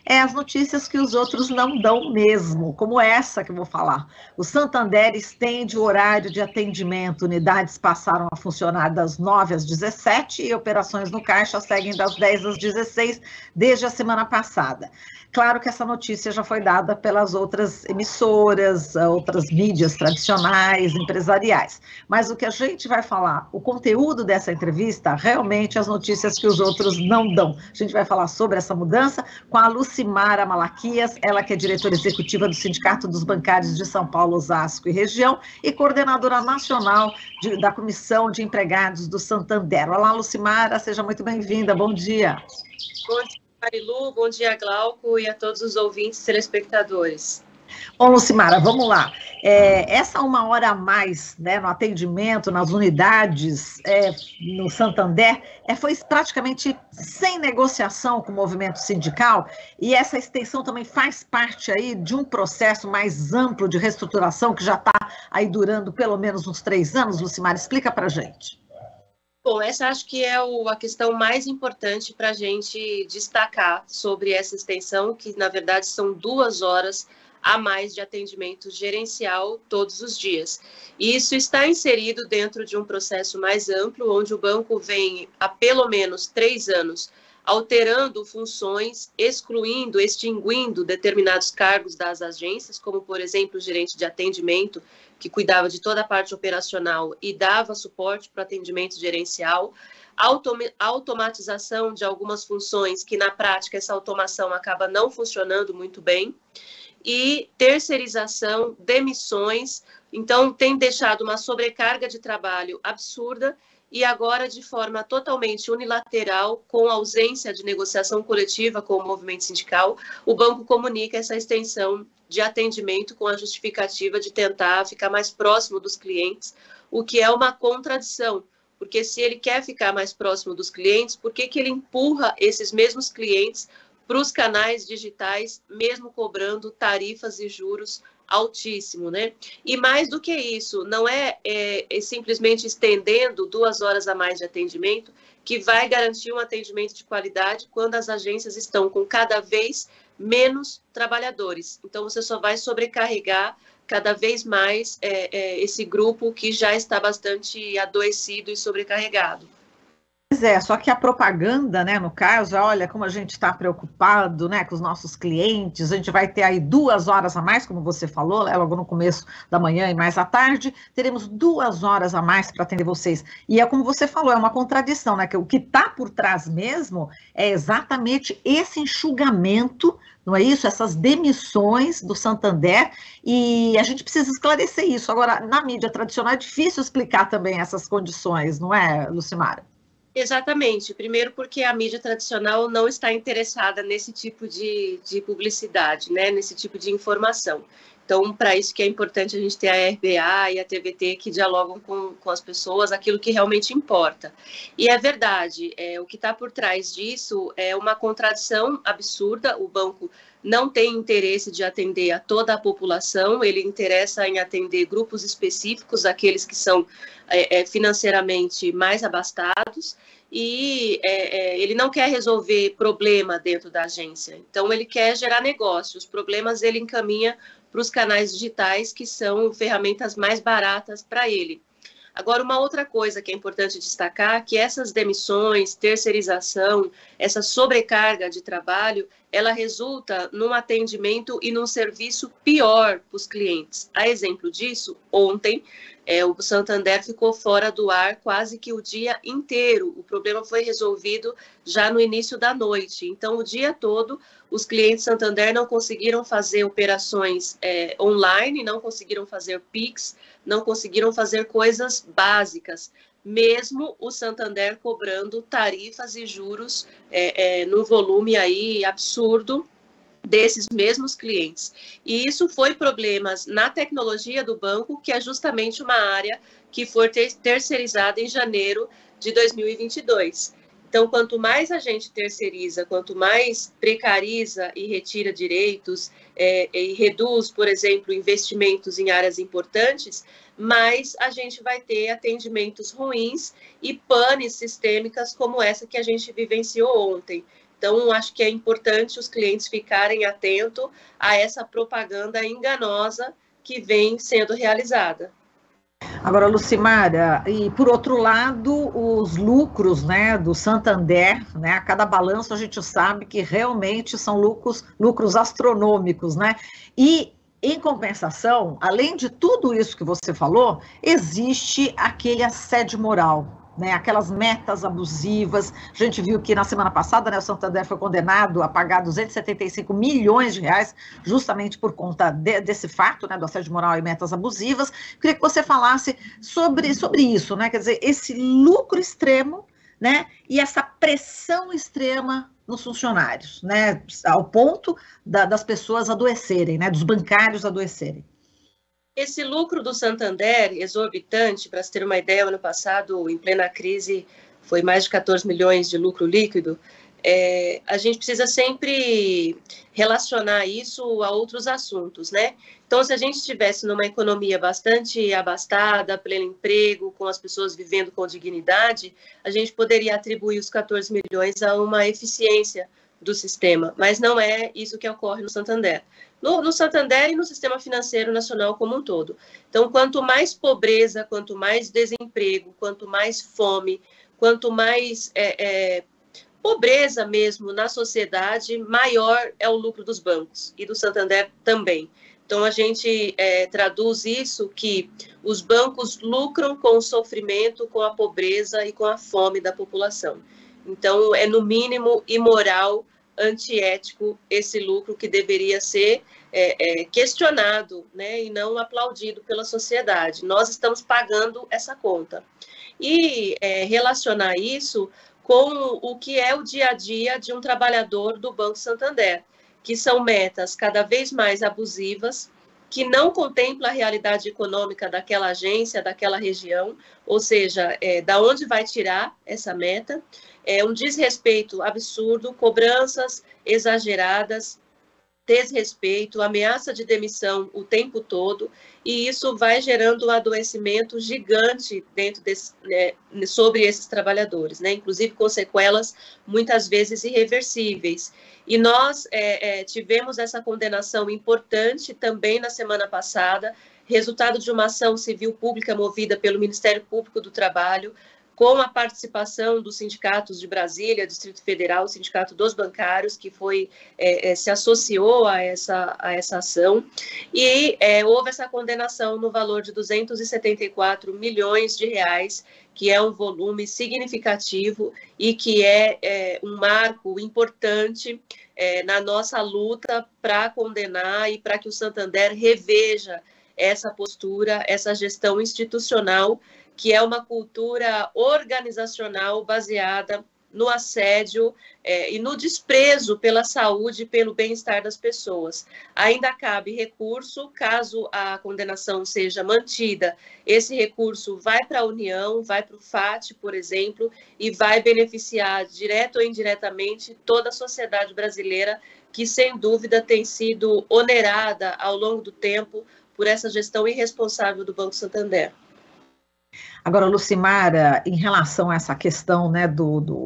é as notícias que os outros não dão mesmo, como essa que eu vou falar. O Santander estende o horário de atendimento, unidades passaram a funcionar das 9 às 17 e operações no caixa seguem das 10 às 16 desde a semana passada. Claro que essa notícia já foi dada pelas outras emissoras, outras mídias tradicionais, empresariais, mas o que a gente vai falar, o conteúdo dessa entrevista, realmente as notícias que os outros não dão. A gente vai falar sobre essa mudança com a Lucimara Malaquias, ela que é diretora executiva do Sindicato dos Bancários de São Paulo, Osasco e região e coordenadora nacional da Comissão de Empregados do Santander. Olá, Lucimara, seja muito bem-vinda, bom dia. Bom dia, Marilu, bom dia, Glauco, e a todos os ouvintes e telespectadores. Bom, Lucimara, vamos lá. Essa 1 hora a mais, né, no atendimento, nas unidades, no Santander, foi praticamente sem negociação com o movimento sindical, e essa extensão também faz parte aí de um processo mais amplo de reestruturação que já está aí durando pelo menos uns 3 anos. Lucimara, explica para a gente. Bom, essa acho que é a questão mais importante para a gente destacar sobre essa extensão, que na verdade são 2 horas a mais de atendimento gerencial todos os dias. E isso está inserido dentro de um processo mais amplo, onde o banco vem há pelo menos 3 anos alterando funções, excluindo, extinguindo determinados cargos das agências, como, por exemplo, o gerente de atendimento, que cuidava de toda a parte operacional e dava suporte para o atendimento gerencial, automatização de algumas funções, que na prática essa automação acaba não funcionando muito bem, e terceirização, demissões. Então tem deixado uma sobrecarga de trabalho absurda, e agora, de forma totalmente unilateral, com ausência de negociação coletiva com o movimento sindical, o banco comunica essa extensão de atendimento com a justificativa de tentar ficar mais próximo dos clientes, o que é uma contradição, porque se ele quer ficar mais próximo dos clientes, por que ele empurra esses mesmos clientes para os canais digitais, mesmo cobrando tarifas e juros altíssimo, né? E mais do que isso, não é simplesmente estendendo 2 horas a mais de atendimento que vai garantir um atendimento de qualidade quando as agências estão com cada vez menos trabalhadores. Então, você só vai sobrecarregar cada vez mais esse grupo que já está bastante adoecido e sobrecarregado. Só que a propaganda, né, no caso, olha como a gente está preocupado, né, com os nossos clientes, a gente vai ter aí 2 horas a mais, como você falou, né, logo no começo da manhã e mais à tarde, teremos 2 horas a mais para atender vocês. E é como você falou, é uma contradição, né, que o que está por trás mesmo é exatamente esse enxugamento, não é isso? Essas demissões do Santander, e a gente precisa esclarecer isso. Agora, na mídia tradicional é difícil explicar também essas condições, não é, Lucimara? Exatamente. Primeiro porque a mídia tradicional não está interessada nesse tipo de publicidade, né? Nesse tipo de informação. Então, para isso que é importante a gente ter a RBA e a TVT que dialogam com as pessoas aquilo que realmente importa. E é verdade, o que está por trás disso é uma contradição absurda. O banco não tem interesse de atender a toda a população, ele interessa em atender grupos específicos, aqueles que são financeiramente mais abastados, e ele não quer resolver problema dentro da agência. Então, ele quer gerar negócio. Os problemas ele encaminha para os canais digitais, que são ferramentas mais baratas para ele. Agora, uma outra coisa que é importante destacar, que essas demissões, terceirização, essa sobrecarga de trabalho, ela resulta num atendimento e num serviço pior para os clientes. A exemplo disso, ontem, o Santander ficou fora do ar quase que o dia inteiro. O problema foi resolvido já no início da noite. Então, o dia todo, os clientes Santander não conseguiram fazer operações online, não conseguiram fazer Pix, não conseguiram fazer coisas básicas, mesmo o Santander cobrando tarifas e juros num volume aí absurdo desses mesmos clientes. E isso foi problemas na tecnologia do banco, que é justamente uma área que foi terceirizada em janeiro de 2022. Então, quanto mais a gente terceiriza, quanto mais precariza e retira direitos e reduz, por exemplo, investimentos em áreas importantes, mais a gente vai ter atendimentos ruins e panes sistêmicas como essa que a gente vivenciou ontem. Então, acho que é importante os clientes ficarem atentos a essa propaganda enganosa que vem sendo realizada. Agora, Lucimara, e por outro lado, os lucros, né, do Santander, né, a cada balanço a gente sabe que realmente são lucros astronômicos, né? E, em compensação, além de tudo isso que você falou, existe aquele assédio moral, né, aquelas metas abusivas. A gente viu que na semana passada, né, o Santander foi condenado a pagar 275 milhões de reais justamente por conta desse fato, né, do assédio moral e metas abusivas. Queria que você falasse sobre isso, né, quer dizer, esse lucro extremo, né, e essa pressão extrema nos funcionários, né, ao ponto das pessoas adoecerem, né, dos bancários adoecerem. Esse lucro do Santander, exorbitante, para se ter uma ideia, ano passado, em plena crise, foi mais de 14 milhões de lucro líquido. A gente precisa sempre relacionar isso a outros assuntos, né? Então, se a gente estivesse numa economia bastante abastada, pleno emprego, com as pessoas vivendo com dignidade, a gente poderia atribuir os 14 milhões a uma eficiência do sistema, mas não é isso que ocorre no Santander. No Santander e no sistema financeiro nacional como um todo. Então, quanto mais pobreza, quanto mais desemprego, quanto mais fome, quanto mais pobreza mesmo na sociedade, maior é o lucro dos bancos e do Santander também. Então, a gente traduz isso que os bancos lucram com o sofrimento, com a pobreza e com a fome da população. Então, é no mínimo imoral, antiético esse lucro que deveria ser questionado, né, e não aplaudido pela sociedade. Nós estamos pagando essa conta. E relacionar isso com o que é o dia a dia de um trabalhador do Banco Santander, que são metas cada vez mais abusivas, que não contempla a realidade econômica daquela agência, daquela região, ou seja, da onde vai tirar essa meta, um desrespeito absurdo, cobranças exageradas, desrespeito, ameaça de demissão o tempo todo, e isso vai gerando um adoecimento gigante sobre esses trabalhadores, né? Inclusive com sequelas muitas vezes irreversíveis. E nós tivemos essa condenação importante também na semana passada, resultado de uma ação civil pública movida pelo Ministério Público do Trabalho, com a participação dos sindicatos de Brasília, Distrito Federal, o Sindicato dos Bancários, que se associou a essa ação, e houve essa condenação no valor de 274 milhões de reais, que é um volume significativo e que é um marco importante na nossa luta para condenar e para que o Santander reveja essa postura, essa gestão institucional, que é uma cultura organizacional baseada no assédio e no desprezo pela saúde e pelo bem-estar das pessoas. Ainda cabe recurso, caso a condenação seja mantida, esse recurso vai para a União, vai para o FAT, por exemplo, e vai beneficiar, direto ou indiretamente, toda a sociedade brasileira, que, sem dúvida, tem sido onerada ao longo do tempo por essa gestão irresponsável do Banco Santander. Agora, Lucimara, em relação a essa questão, né,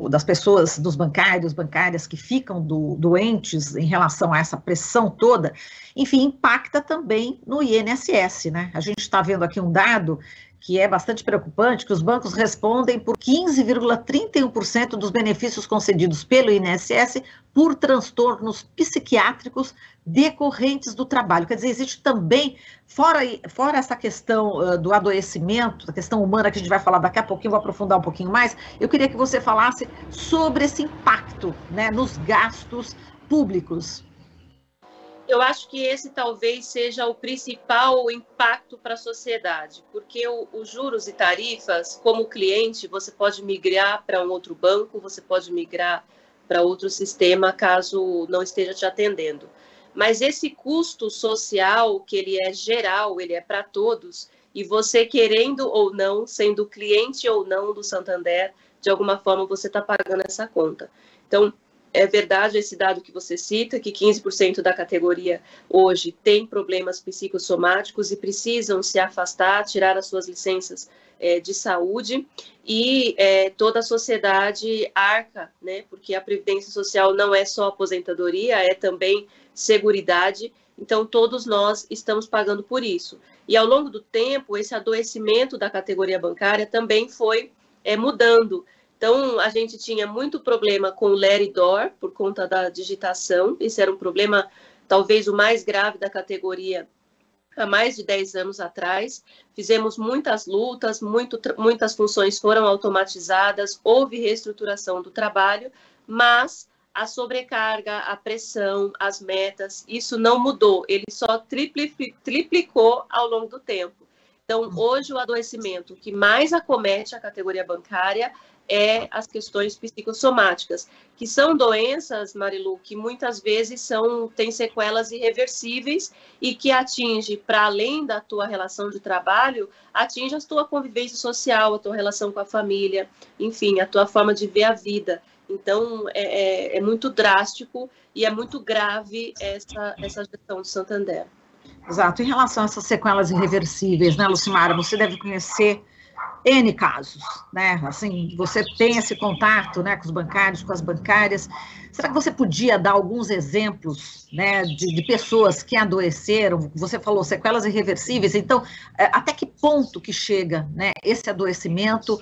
das pessoas, dos bancários, bancárias que ficam doentes em relação a essa pressão toda, enfim, impacta também no INSS, né? A gente está vendo aqui um dado que é bastante preocupante, que os bancos respondem por 15,31% dos benefícios concedidos pelo INSS por transtornos psiquiátricos decorrentes do trabalho. Quer dizer, existe também, fora essa questão do adoecimento, da questão humana, que a gente vai falar daqui a pouquinho, vou aprofundar um pouquinho mais, eu queria que você falasse sobre esse impacto, né, nos gastos públicos. Eu acho que esse talvez seja o principal impacto para a sociedade, porque os juros e tarifas, como cliente, você pode migrar para um outro banco, você pode migrar para outro sistema, caso não esteja te atendendo. Mas esse custo social, que ele é geral, ele é para todos, e você querendo ou não, sendo cliente ou não do Santander, de alguma forma você está pagando essa conta. Então, é verdade esse dado que você cita, que 15% da categoria hoje tem problemas psicossomáticos e precisam se afastar, tirar as suas licenças de saúde, e toda a sociedade arca, né, porque a Previdência Social não é só aposentadoria, é também seguridade, então todos nós estamos pagando por isso. E ao longo do tempo, esse adoecimento da categoria bancária também foi mudando. Então, a gente tinha muito problema com o Let It Door, por conta da digitação, esse era um problema talvez o mais grave da categoria há mais de 10 anos atrás. Fizemos muitas lutas, muitas funções foram automatizadas, houve reestruturação do trabalho, mas a sobrecarga, a pressão, as metas, isso não mudou, ele só triplicou ao longo do tempo. Então, hoje, o adoecimento que mais acomete a categoria bancária é as questões psicossomáticas, que são doenças, Marilu, que muitas vezes têm sequelas irreversíveis e que atinge, para além da tua relação de trabalho, atinge a tua convivência social, a tua relação com a família, enfim, a tua forma de ver a vida. Então, é muito drástico e é muito grave essa gestão do Santander. Exato. Em relação a essas sequelas irreversíveis, né, Lucimara, você deve conhecer N casos, né? Assim, você tem esse contato, né, com os bancários, com as bancárias. Será que você podia dar alguns exemplos, né, de pessoas que adoeceram? Você falou sequelas irreversíveis, então, até que ponto que chega, né, esse adoecimento,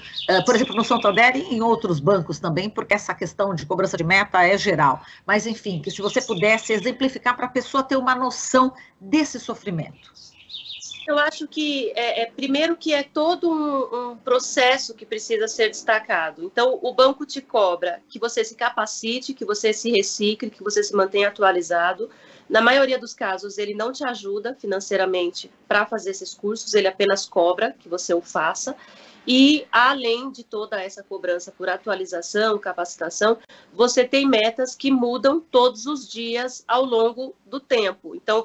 por exemplo, no Santander e em outros bancos também, porque essa questão de cobrança de meta é geral. Mas, enfim, que se você pudesse exemplificar para a pessoa ter uma noção desse sofrimento. Eu acho que, primeiro, que é todo um processo que precisa ser destacado. Então, o banco te cobra que você se capacite, que você se recicle, que você se mantenha atualizado. Na maioria dos casos, ele não te ajuda financeiramente para fazer esses cursos, ele apenas cobra que você o faça. E, além de toda essa cobrança por atualização, capacitação, você tem metas que mudam todos os dias ao longo do tempo. Então,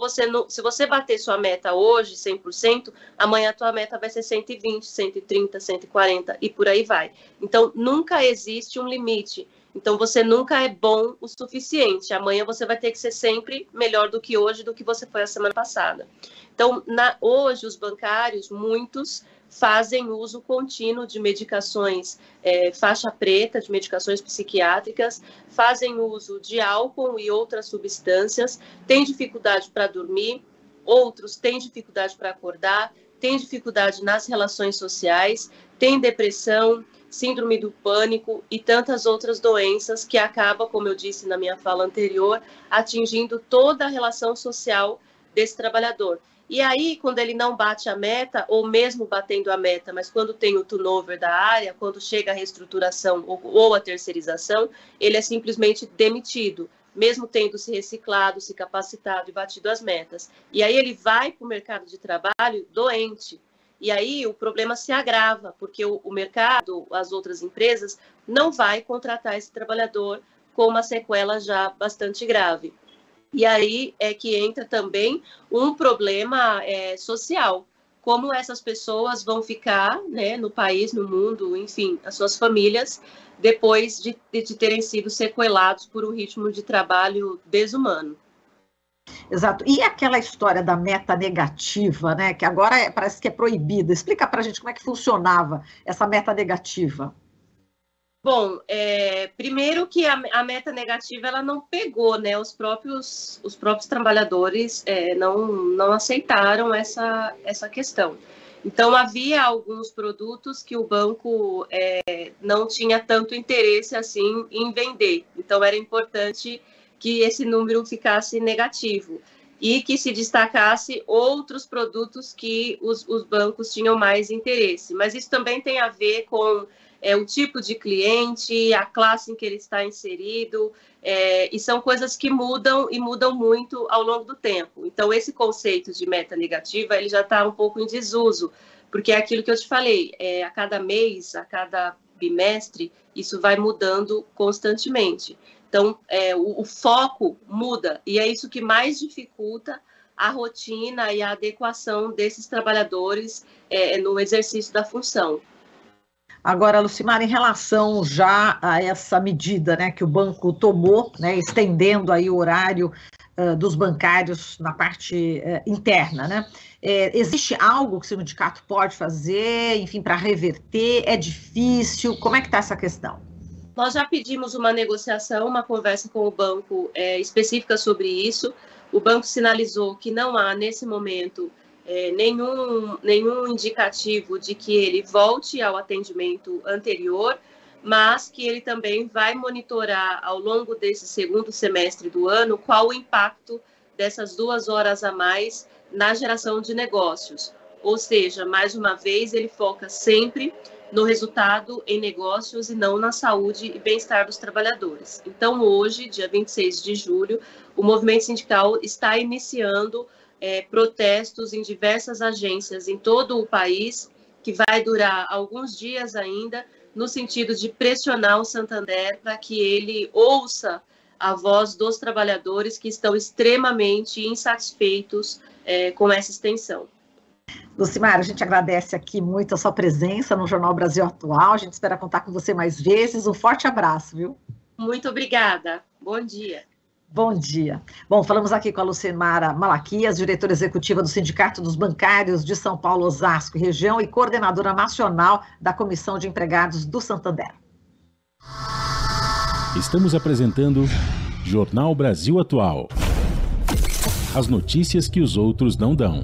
se você bater sua meta hoje, 100%, amanhã a tua meta vai ser 120, 130, 140 e por aí vai. Então, nunca existe um limite. Então, você nunca é bom o suficiente. Amanhã você vai ter que ser sempre melhor do que hoje, do que você foi a semana passada. Então, hoje, os bancários, muitos, fazem uso contínuo de medicações faixa preta, de medicações psiquiátricas, fazem uso de álcool e outras substâncias, têm dificuldade para dormir, outros têm dificuldade para acordar, têm dificuldade nas relações sociais, têm depressão, síndrome do pânico e tantas outras doenças que acabam, como eu disse na minha fala anterior, atingindo toda a relação social desse trabalhador. E aí, quando ele não bate a meta, ou mesmo batendo a meta, mas quando tem o turnover da área, quando chega a reestruturação ou a terceirização, ele é simplesmente demitido, mesmo tendo se reciclado, se capacitado e batido as metas. E aí ele vai para o mercado de trabalho doente. E aí o problema se agrava, porque o mercado, as outras empresas, não vai contratar esse trabalhador com uma sequela já bastante grave. E aí é que entra também um problema social. Como essas pessoas vão ficar, né, no país, no mundo, enfim, as suas famílias, depois de terem sido sequelados por um ritmo de trabalho desumano. Exato. E aquela história da meta negativa, né, que agora parece que é proibida. Explica para a gente como é que funcionava essa meta negativa. Bom, primeiro que a meta negativa ela não pegou, né? Os próprios trabalhadores não aceitaram essa questão. Então, havia alguns produtos que o banco não tinha tanto interesse assim em vender. Então, era importante que esse número ficasse negativo e que se destacasse outros produtos que os bancos tinham mais interesse. Mas isso também tem a ver com o tipo de cliente, a classe em que ele está inserido, e são coisas que mudam e mudam muito ao longo do tempo. Então, esse conceito de meta negativa, ele já está um pouco em desuso, porque é aquilo que eu te falei, a cada mês, a cada bimestre, isso vai mudando constantemente. Então, o foco muda, e é isso que mais dificulta a rotina e a adequação desses trabalhadores no exercício da função. Agora, Lucimara, em relação já a essa medida, né, que o banco tomou, né, estendendo aí o horário dos bancários na parte interna, né? Existe algo que o sindicato pode fazer, enfim, para reverter? É difícil? Como é que está essa questão? Nós já pedimos uma negociação, uma conversa com o banco específica sobre isso. O banco sinalizou que não há, nesse momento, nenhum indicativo de que ele volte ao atendimento anterior, mas que ele também vai monitorar ao longo desse segundo semestre do ano qual o impacto dessas 2 horas a mais na geração de negócios. Ou seja, mais uma vez, ele foca sempre no resultado em negócios e não na saúde e bem-estar dos trabalhadores. Então, hoje, dia 26 de julho, o movimento sindical está iniciando protestos em diversas agências em todo o país, que vai durar alguns dias ainda, no sentido de pressionar o Santander para que ele ouça a voz dos trabalhadores que estão extremamente insatisfeitos com essa extensão. Lucimara, a gente agradece aqui muito a sua presença no Jornal Brasil Atual. A gente espera contar com você mais vezes. Um forte abraço, viu? Muito obrigada. Bom dia. Bom dia. Bom, falamos aqui com a Lucimara Malaquias, diretora executiva do Sindicato dos Bancários de São Paulo, Osasco e região e coordenadora nacional da Comissão de Empregados do Santander. Estamos apresentando Jornal Brasil Atual. As notícias que os outros não dão.